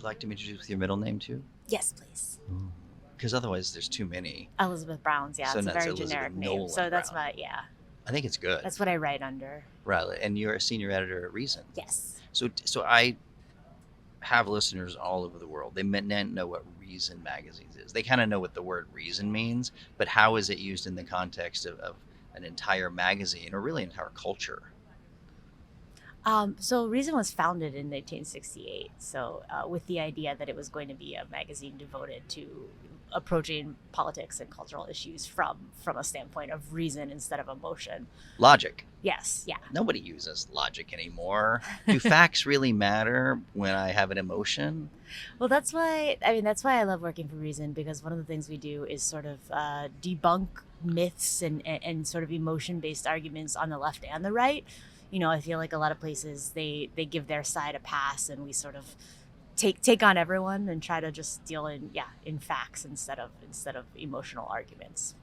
like to be introduced with your middle name too? Yes, please. Because otherwise there's too many. Elizabeth Brown's, yeah. So it's a that's very Elizabeth generic name. Nolan So that's Brown. my, yeah. I think it's good. That's what I write under. Right. And you're a senior editor at Reason. Yes. So I have listeners all over the world. They may not know what Reason magazines is. They kind of know what the word reason means, but how is it used in the context of an entire magazine or really entire culture? So Reason was founded in 1968. So with the idea that it was going to be a magazine devoted to approaching politics and cultural issues from a standpoint of reason instead of emotion. Logic. Yes. Yeah. Nobody uses logic anymore. Do facts really matter when I have an emotion? Well, that's why I love working for Reason, because one of the things we do is sort of debunk myths and sort of emotion-based arguments on the left and the right. You know, I feel like a lot of places they give their side a pass, and we sort of take on everyone and try to just deal in facts instead of emotional arguments.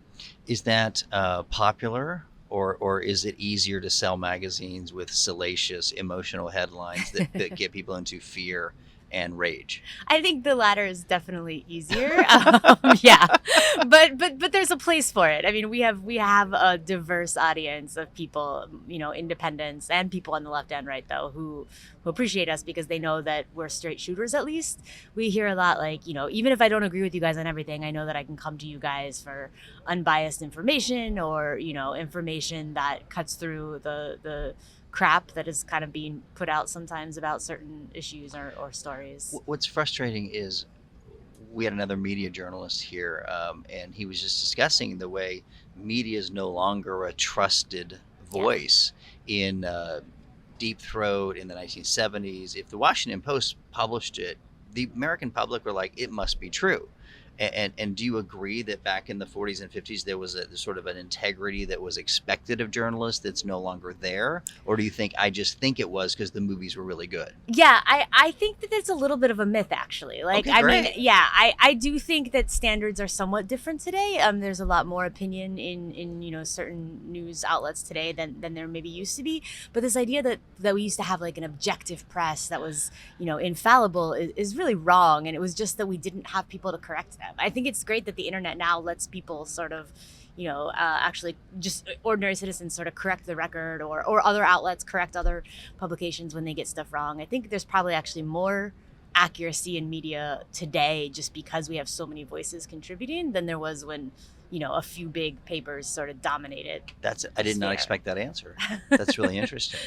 Is that popular, or is it easier to sell magazines with salacious emotional headlines that get people into fear and rage? I think the latter is definitely easier. Yeah, but there's a place for it. I mean, we have a diverse audience of people, you know, independents and people on the left and right, though, who appreciate us because they know that we're straight shooters. At least we hear a lot, like, you know, even if I don't agree with you guys on everything, I know that I can come to you guys for unbiased information, or, you know, information that cuts through the crap that is kind of being put out sometimes about certain issues or stories. What's frustrating is we had another media journalist here, and he was just discussing the way media is no longer a trusted voice. In Deep Throat in the 1970s, if the Washington Post published it, the American public were like, it must be true. And do you agree that back in the 40s and 50s there was a sort of an integrity that was expected of journalists that's no longer there? Or do you think I just think it was because the movies were really good? Yeah, I think that it's a little bit of a myth, actually. Like, Okay, I great. mean, yeah, I do think that standards are somewhat different today. There's a lot more opinion in you know, certain news outlets today than there maybe used to be. But this idea that we used to have like an objective press that was, you know, infallible is really wrong. And it was just that we didn't have people to correct them. I think it's great that the internet now lets people sort of, you know, actually just ordinary citizens sort of correct the record, or other outlets correct other publications when they get stuff wrong. I think there's probably actually more accuracy in media today just because we have so many voices contributing than there was when, you know, a few big papers sort of dominated. I did not expect that answer. That's really interesting.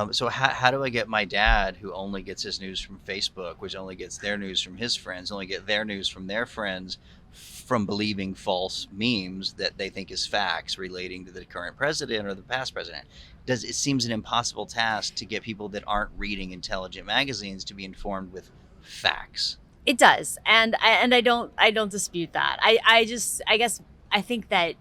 So how do I get my dad, who only gets his news from Facebook, which only gets their news from his friends, only get their news from their friends, from believing false memes that they think is facts relating to the current president or the past president? It seems an impossible task to get people that aren't reading intelligent magazines to be informed with facts. It does, and I don't dispute that. I think that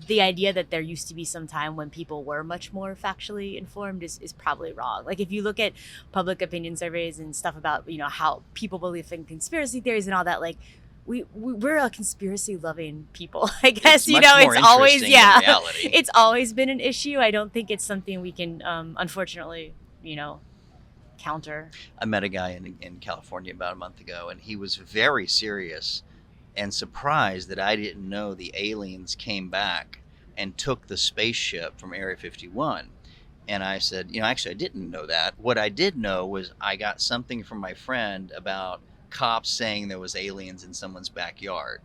the idea that there used to be some time when people were much more factually informed is probably wrong. Like, if you look at public opinion surveys and stuff about, you know, how people believe in conspiracy theories and all that, like, we're a conspiracy loving people, I guess. It's always it's always been an issue. I don't think it's something we can unfortunately, you know, counter. I met a guy in California about a month ago, and he was very serious and surprised that I didn't know the aliens came back and took the spaceship from Area 51. And I said, you know, actually I didn't know that. What I did know was I got something from my friend about cops saying there was aliens in someone's backyard.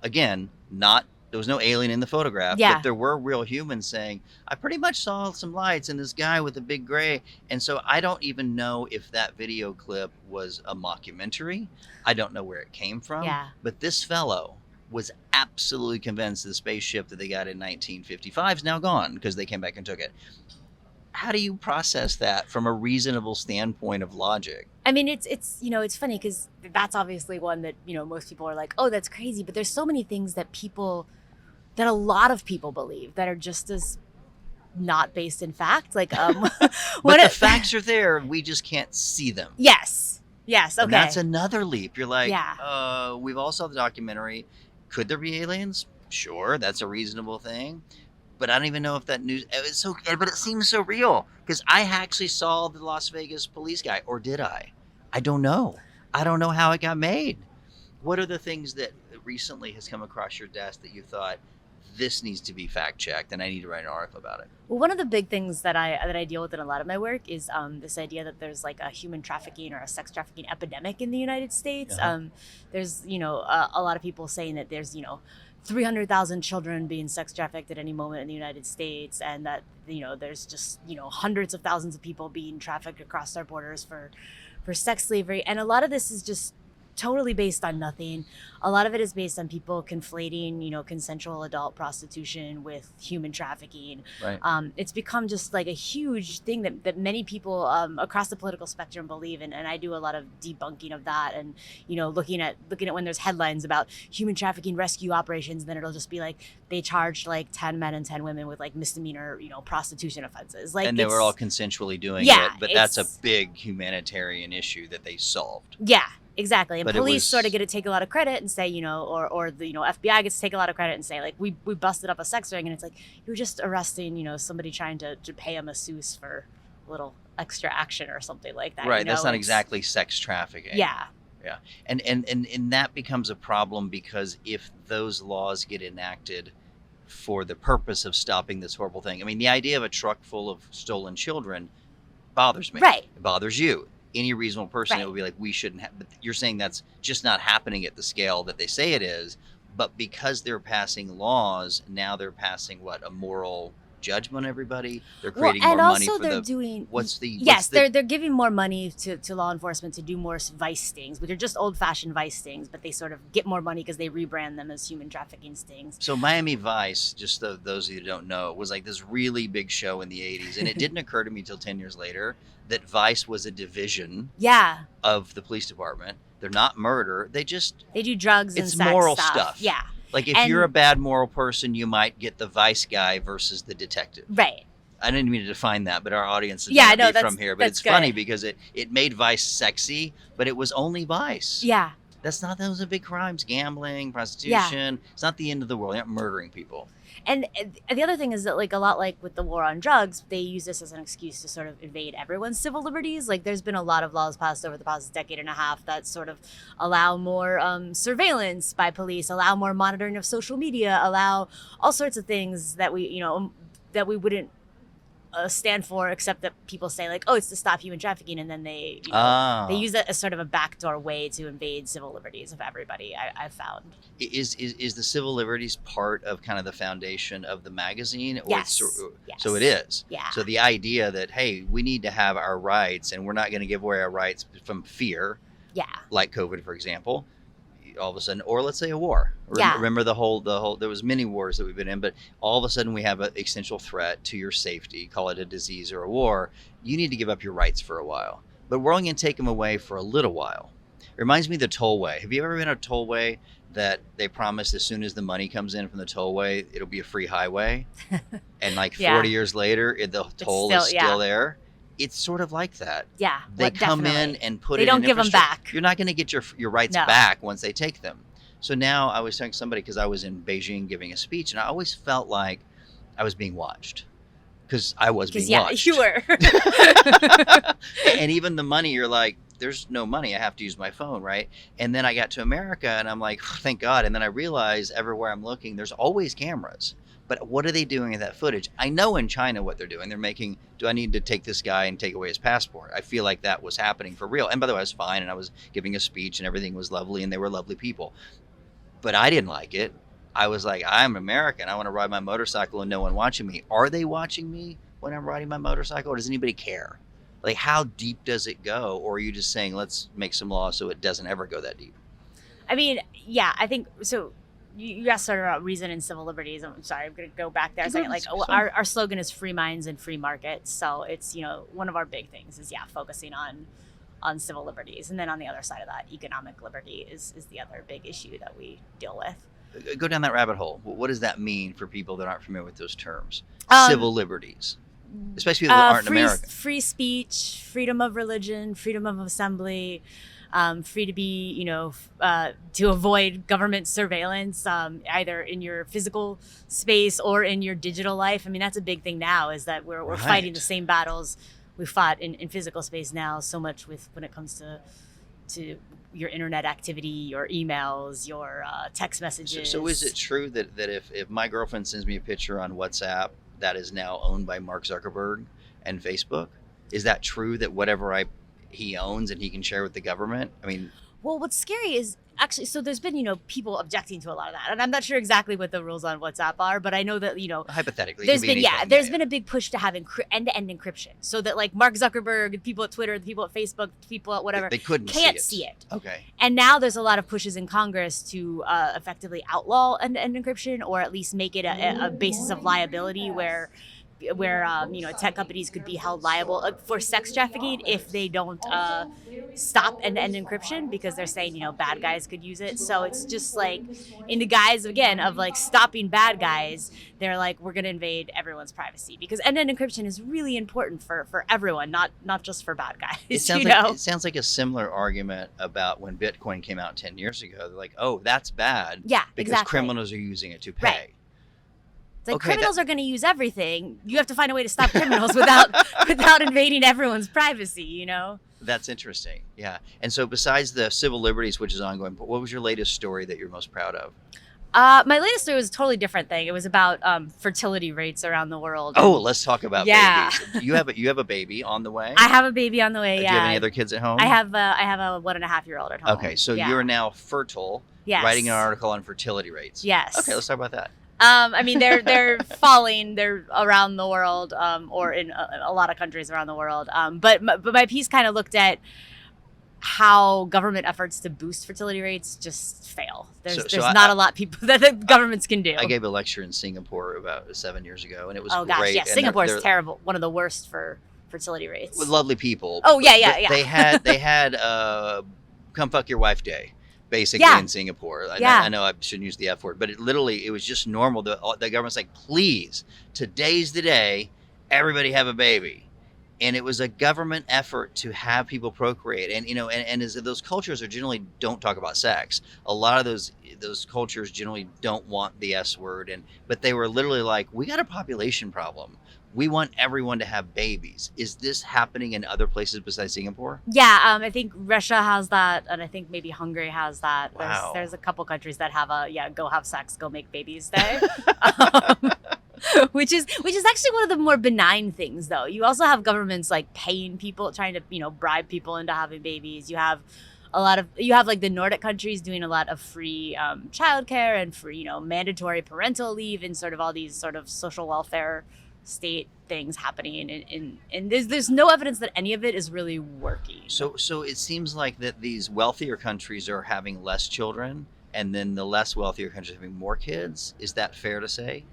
Again, there was no alien in the photograph, but there were real humans saying, I pretty much saw some lights and this guy with a big gray. And so I don't even know if that video clip was a mockumentary. I don't know where it came from. Yeah. But this fellow was absolutely convinced the spaceship that they got in 1955 is now gone because they came back and took it. How do you process that from a reasonable standpoint of logic? I mean, it's you know, it's funny because that's obviously one that, you know, most people are like, oh, that's crazy. But there's so many things that a lot of people believe that are just as not based in fact. Like, but the facts are there. We just can't see them. Yes. Okay. And that's another leap. You're like, yeah. We've all saw the documentary. Could there be aliens? Sure, that's a reasonable thing. But I don't even know if that news. But it seems so real because I actually saw the Las Vegas police guy, or did I? I don't know. I don't know how it got made. What are the things that recently has come across your desk that you thought this needs to be fact checked and I need to write an article about it? Well, one of the big things that I deal with in a lot of my work is this idea that there's like a human trafficking or a sex trafficking epidemic in the United States. There's a lot of people saying that there's 300,000 children being sex trafficked at any moment in the United States, and that there's just hundreds of thousands of people being trafficked across our borders for sex slavery, and a lot of this is just totally based on nothing. A lot of it is based on people conflating, consensual adult prostitution with human trafficking. Right. It's become just like a huge thing that many people across the political spectrum believe in, and I do a lot of debunking of that. And looking at when there's headlines about human trafficking rescue operations, then it'll just be like they charged like 10 men and 10 women with like misdemeanor, prostitution offenses. Like, and they were all consensually doing it, but that's a big humanitarian issue that they solved. Yeah. Exactly. And But police sort of get to take a lot of credit and say, or the FBI gets to take a lot of credit and say, like, we busted up a sex ring, and it's like, you're just arresting, somebody trying to pay a masseuse for a little extra action or something like that. Right. That's not exactly sex trafficking. Yeah. Yeah. And that becomes a problem because if those laws get enacted for the purpose of stopping this horrible thing, I mean, the idea of a truck full of stolen children bothers me. Right. It bothers you. Any reasonable person, Right. It would be like, we shouldn't have, but you're saying that's just not happening at the scale that they say it is. But because they're passing laws, now they're passing a moral judgment on everybody. They're creating more money for they're doing. Yes, they're giving more money to law enforcement to do more vice stings, which are just old-fashioned vice stings, but they sort of get more money because they rebrand them as human trafficking stings. So Miami Vice, just those of you who don't know, was like this really big show in the 80s. And it didn't occur to me till 10 years later that Vice was a division of the police department. They're not murder. They do drugs and it's sex moral stuff. Yeah. Like if you're a bad moral person, you might get the Vice guy versus the detective. Right. I didn't mean to define that, but our audience is from here. But it's funny because it made Vice sexy, but it was only Vice. Yeah. Those are big crimes: gambling, prostitution. Yeah. It's not the end of the world. You're not murdering people. And the other thing is that, like, a lot like with the war on drugs, they use this as an excuse to sort of invade everyone's civil liberties. Like, there's been a lot of laws passed over the past decade and a half that sort of allow more surveillance by police, allow more monitoring of social media, allow all sorts of things that we wouldn't stand for, except that people say, like, oh, it's to stop human trafficking, and then they use that as sort of a backdoor way to invade civil liberties of everybody. I've found is the civil liberties part of kind of the foundation of the magazine? Or yes. So it is. Yeah. So the idea that, hey, we need to have our rights, and we're not going to give away our rights from fear. Yeah. Like COVID, for example. All of a sudden, or let's say a war. Remember the whole there was many wars that we've been in, but all of a sudden we have an existential threat to your safety, call it a disease or a war. You need to give up your rights for a while, but we're only going to take them away for a little while. It reminds me of the tollway. Have you ever been on a tollway that they promised as soon as the money comes in from the tollway, it'll be a free highway? And like 40 years later, the toll is still there. It's sort of like that. Yeah. They come in and put it in. They don't give them back. You're not going to get your rights back once they take them. So now I was telling somebody, because I was in Beijing giving a speech, and I always felt like I was being watched. Because I was being watched. You were. And even the money, you're like, there's no money. I have to use my phone, right? And then I got to America, and I'm like, thank God. And then I realized everywhere I'm looking, there's always cameras. But what are they doing with that footage? I know in China what they're doing. They're making, do I need to take this guy and take away his passport? I feel like that was happening for real. And by the way, I was fine, and I was giving a speech, and everything was lovely, and they were lovely people. But I didn't like it. I was like, I'm American. I want to ride my motorcycle and no one watching me. Are they watching me when I'm riding my motorcycle, or does anybody care? Like, how deep does it go? Or are you just saying, let's make some laws so it doesn't ever go that deep? I mean, yeah, I think so. You asked sort of about reason and civil liberties. I'm sorry, I'm going to go back there a second. Like, our slogan is free minds and free markets. So it's, one of our big things is, focusing on civil liberties. And then on the other side of that, economic liberty is the other big issue that we deal with. Go down that rabbit hole. What does that mean for people that aren't familiar with those terms? Civil liberties, especially people that aren't American. Free speech, freedom of religion, freedom of assembly, free to be, to avoid government surveillance, either in your physical space or in your digital life. I mean, that's a big thing now, is that we're fighting the same battles we fought in physical space now, so much when it comes to your internet activity, your emails, your text messages. So is it true that if my girlfriend sends me a picture on WhatsApp that is now owned by Mark Zuckerberg and Facebook, is that true that whatever he owns and he can share with the government? I mean, well, what's scary is actually, so there's been, people objecting to a lot of that. And I'm not sure exactly what the rules on WhatsApp are, but I know that, hypothetically, there's been a big push to have end-to-end encryption so that like Mark Zuckerberg, people at Twitter, the people at Facebook, people at whatever, they can't see it. Okay. And now there's a lot of pushes in Congress to effectively outlaw end-to-end encryption, or at least make it a basis of liability where tech companies could be held liable for sex trafficking if they don't stop end-to-end encryption, because they're saying, bad guys could use it. So it's just like in the guise, again, of like stopping bad guys, they're like, we're going to invade everyone's privacy, because end-to-end encryption is really important for everyone, not just for bad guys. It sounds like a similar argument about when Bitcoin came out 10 years ago. They're like, oh, that's bad. Yeah, because exactly. criminals are using it to pay. Right. It's like criminals are going to use everything. You have to find a way to stop criminals without invading everyone's privacy, That's interesting. Yeah. And so besides the civil liberties, which is ongoing, what was your latest story that you're most proud of? My latest story was a totally different thing. It was about fertility rates around the world. Oh, let's talk about babies. You have a baby on the way? I have a baby on the way, Do you have any other kids at home? I have a 1.5-year-old at home. Okay, so you're now fertile, writing an article on fertility rates. Yes. Okay, let's talk about that. They're falling. They're around the world, or in a lot of countries around the world. But my piece kind of looked at how government efforts to boost fertility rates just fail. There's not a lot that the governments can do. I gave a lecture in Singapore about 7 years ago, and it was great. Oh gosh, yeah, and Singapore is terrible. One of the worst for fertility rates. With lovely people. Oh yeah. They had come fuck your wife day. Basically in Singapore. I know I shouldn't use the F word, but it was just normal. The government's like, please, today's the day, everybody have a baby. And it was a government effort to have people procreate. And as those cultures generally don't talk about sex. A lot of those cultures generally don't want the S word. But they were literally like, we got a population problem. We want everyone to have babies. Is this happening in other places besides Singapore? Yeah, I think Russia has that, and I think maybe Hungary has that. Wow. There's a couple countries that have go have sex, go make babies day. Which is actually one of the more benign things, though. You also have governments like paying people, trying to bribe people into having babies. You have like the Nordic countries doing a lot of free childcare and free mandatory parental leave, and sort of all these sort of social welfare state things happening, and there's no evidence that any of it is really working. So it seems like that these wealthier countries are having less children, and then the less wealthier countries are having more kids. Is that fair to say?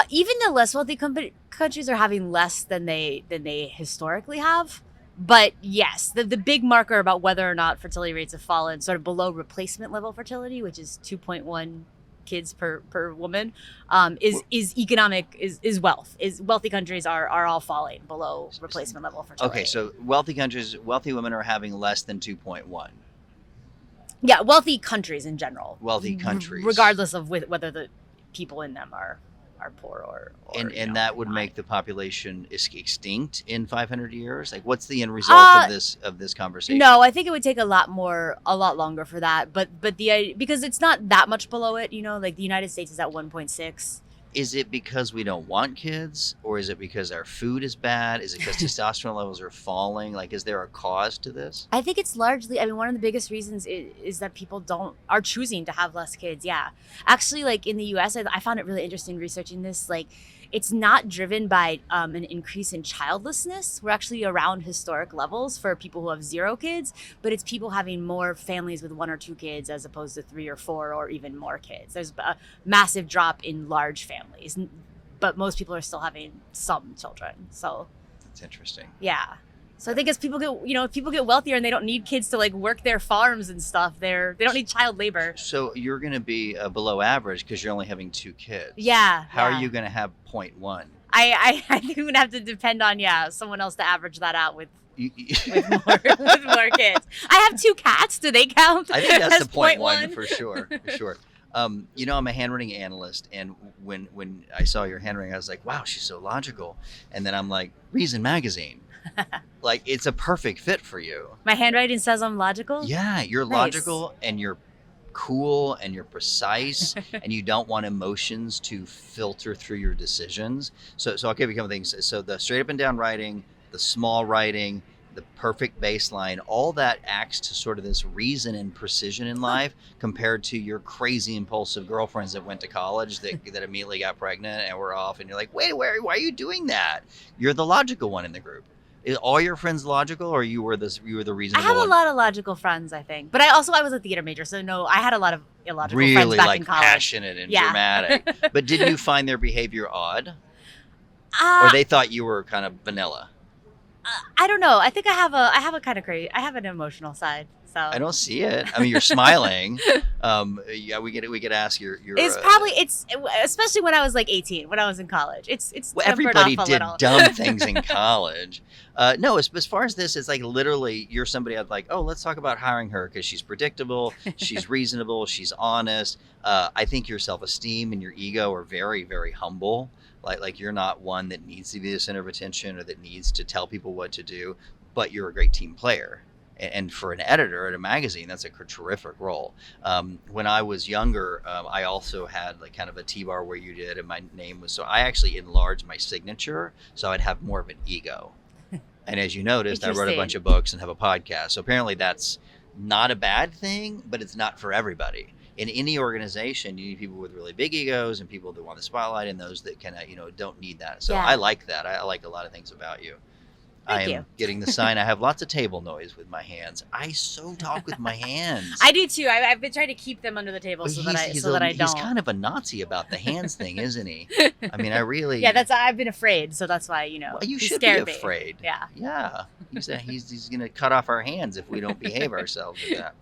Even the less wealthy countries are having less than they historically have. But yes, the big marker about whether or not fertility rates have fallen sort of below replacement level fertility, which is 2.1 kids per woman, is wealth. Wealthy countries are all falling below replacement level fertility. Okay, so wealthy women are having less than 2.1. Yeah, wealthy countries in general. Wealthy countries, regardless of whether the people in them are poor or and that would make the population extinct in 500 years. Like, what's the end result of this conversation? No, I think it would take a lot longer for that. But because it's not that much below it, like the United States is at 1.6. Is it because we don't want kids, or is it because our food is bad? Is it because testosterone levels are falling? Like, is there a cause to this? I think it's largely, one of the biggest reasons is that people are choosing to have less kids. Yeah. Actually, like in the US, I found it really interesting researching this. Like, it's not driven by an increase in childlessness. We're actually around historic levels for people who have 0 kids, but it's people having more families with 1 or 2 kids as opposed to 3 or 4 or even more kids. There's a massive drop in large families, but most people are still having some children. So that's interesting. Yeah. So I think as people get wealthier and they don't need kids to like work their farms and stuff, they don't need child labor. So you're going to be below average because you're only having 2 kids. Yeah. How are you going to have 0.1? I think I'm going to have to depend on someone else to average that out with more kids. I have 2 cats. Do they count? I think that's the 0.1 for sure. I'm a handwriting analyst, and when I saw your handwriting, I was like, wow, she's so logical. And then I'm like, Reason Magazine, like it's a perfect fit for you. My handwriting says I'm logical? Yeah, you're Nice. logical and you're cool and you're precise and you don't want emotions to filter through your decisions. So I'll give you a couple things. So the straight up and down writing, the small writing, the perfect baseline, all that acts to sort of this reason and precision in life compared to your crazy impulsive girlfriends that went to college that immediately got pregnant and were off, and you're like, wait, why are you doing that? You're the logical one in the group. Is all your friends logical, or you were the reasonable I have one? a lot of logical friends, I think. But I was a theater major, so no, I had a lot of illogical friends Really back like in college. passionate and Yeah. dramatic. But did you find their behavior odd? Uh, Or they thought you were kind of vanilla? I don't know. I think I have a kind of crazy. I have an emotional side. So I don't see it. I mean, you're smiling. Yeah, we could ask your. It's probably especially when I was like 18, when I was in college. It's Well, tempered everybody off a did little. dumb things in college. No, as far as this, it's like literally you're somebody I'd like, oh, let's talk about hiring her because she's predictable, she's reasonable, she's honest. I think your self-esteem and your ego are very, very humble. Like you're not one that needs to be the center of attention or that needs to tell people what to do, but you're a great team player. And for an editor at a magazine, that's a terrific role. When I was younger, I also had like kind of a T-bar where you did, and my name was, so I actually enlarged my signature so I'd have more of an ego. And as you noticed, I wrote a Interesting. bunch of books and have a podcast. So apparently that's not a bad thing, but it's not for everybody. In any organization, you need people with really big egos and people that want the spotlight and those that kind of, don't need that. So Yeah. I like that. I like a lot of things about you. Thank I am you. getting the sign. I have lots of table noise with my hands. I so talk with my hands. I do too. I've been trying to keep them under the table But so that I he's don't. He's kind of a Nazi about the hands thing, isn't he? I mean, I really. Yeah, I've been afraid, so that's why Well, you he should be scared me. afraid. Yeah. Yeah. He's going to cut off our hands if we don't behave ourselves with that.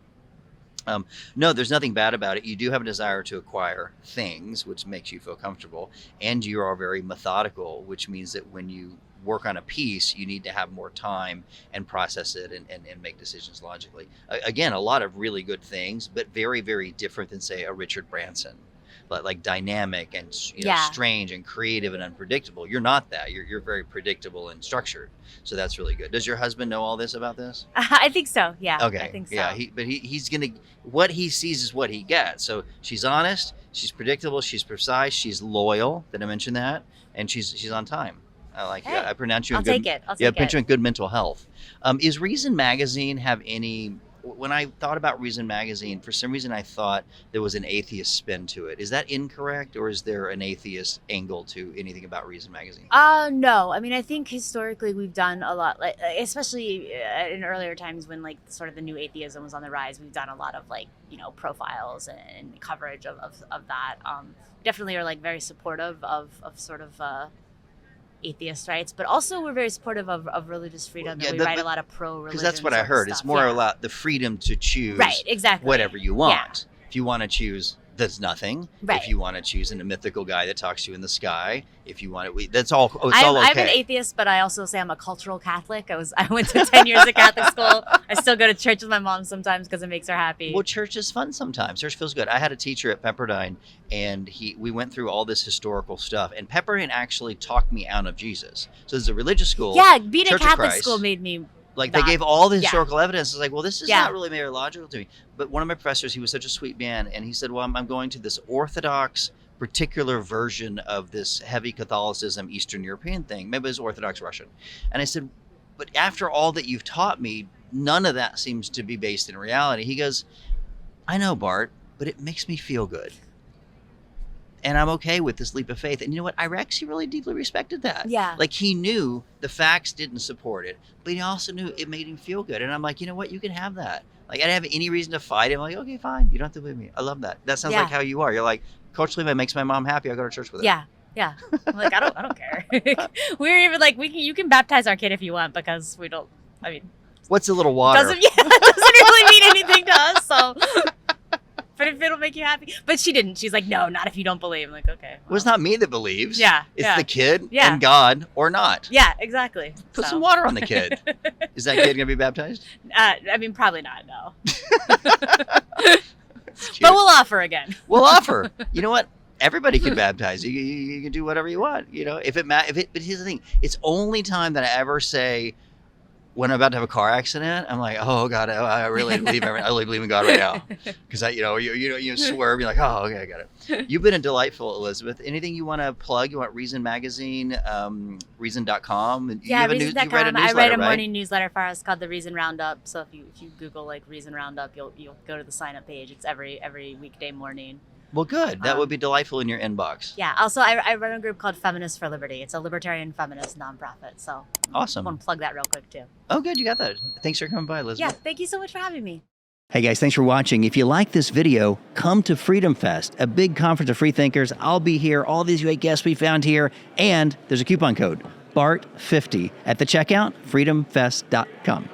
No, there's nothing bad about it. You do have a desire to acquire things, which makes you feel comfortable, and you are very methodical, which means that when you work on a piece, you need to have more time and process it and make decisions logically. Again, a lot of really good things, but very, very different than, say, a Richard Branson. Like dynamic and strange and creative and unpredictable. You're not that. You're very predictable and structured. So that's really good. Does your husband know all this about this? I think so. Yeah. Okay. I think so. Yeah. He's gonna, what he sees is what he gets. So she's honest. She's predictable. She's precise. She's loyal. Did I mention that? And she's on time. I like. Hey, Yeah, I pronounce you. I'll in good, take it. I'll Yeah, take put you it. in good mental health. Is Reason Magazine have any? When I thought about Reason Magazine, for some reason I thought there was an atheist spin to it. Is that incorrect, or is there an atheist angle to anything about Reason Magazine? No. I mean, I think historically we've done a lot, like especially in earlier times when like sort of the new atheism was on the rise. We've done a lot of like profiles and coverage of that. Definitely are like very supportive of sort of atheist rights, but also we're very supportive of religious freedom. Yeah, and we write a lot of pro-religion. Because that's what I sort of heard. It's stuff. more Yeah. about the freedom to choose Right, exactly. whatever you want. If you want to choose, that's nothing. Right. If you want to choose a mythical guy that talks to you in the sky, if you want it, that's all. It's all okay. I'm an atheist, but I also say I'm a cultural Catholic. I went to 10 years of Catholic school. I still go to church with my mom sometimes because it makes her happy. Well, church is fun sometimes. Church feels good. I had a teacher at Pepperdine, and we went through all this historical stuff, and Pepperdine actually talked me out of Jesus. So it's a religious school. Yeah, being Church a of Catholic Christ. school made me Like that. they gave all the Yeah. historical evidence. It's like, well, this is Yeah. not really very logical to me. But one of my professors, he was such a sweet man, and he said, well, I'm going to this Orthodox particular version of this heavy Catholicism, Eastern European thing. Maybe it was Orthodox Russian. And I said, but after all that you've taught me, none of that seems to be based in reality. He goes, I know, Bart, but it makes me feel good. And I'm okay with this leap of faith. And you know what? I actually really deeply respected that. Yeah. Like he knew the facts didn't support it, but he also knew it made him feel good. And I'm like, you know what? You can have that. Like I didn't have any reason to fight him. I'm like, okay, fine. You don't have to believe me. I love that. That sounds Yeah. like how you are. You're like, Coach Lima makes my mom happy. I go to church with her. Yeah. Yeah. I'm like, I don't care. We're even like, you can baptize our kid if you want because we don't, I mean, What's a little water? doesn't really mean anything to us. So, but if it'll make you happy. But she didn't. She's like, no, not if you don't believe. I'm like, okay. Well, it's not me that believes. Yeah, It's yeah. the kid Yeah. and God or not. Yeah, exactly. Put So. some water on the kid. Is that kid going to be baptized? I mean, probably not, no. But we'll offer again. We'll offer. You know what? Everybody can baptize. You can do whatever you want. You know, but here's the thing. It's only time that I ever say, when I'm about to have a car accident, I'm like, oh God, I really believe in God right now, because you swerve, you're like, oh, okay, I got it. You've been a delightful, Elizabeth. Anything you want to plug? You want Reason Magazine, Reason.com? Yeah, Reason.com. I write a morning right? newsletter for us called the Reason Roundup. So if you Google like Reason Roundup, you'll go to the sign up page. It's every weekday morning. Well, good. That would be delightful in your inbox. Yeah. Also, I run a group called Feminists for Liberty. It's a libertarian feminist nonprofit. So awesome. I want to plug that real quick too. Oh, good. You got that. Thanks for coming by, Elizabeth. Yeah. Thank you so much for having me. Hey guys, thanks for watching. If you like this video, come to Freedom Fest, a big conference of free thinkers. I'll be here. All these great guests we found here. And there's a coupon code, BART50 at the checkout, freedomfest.com.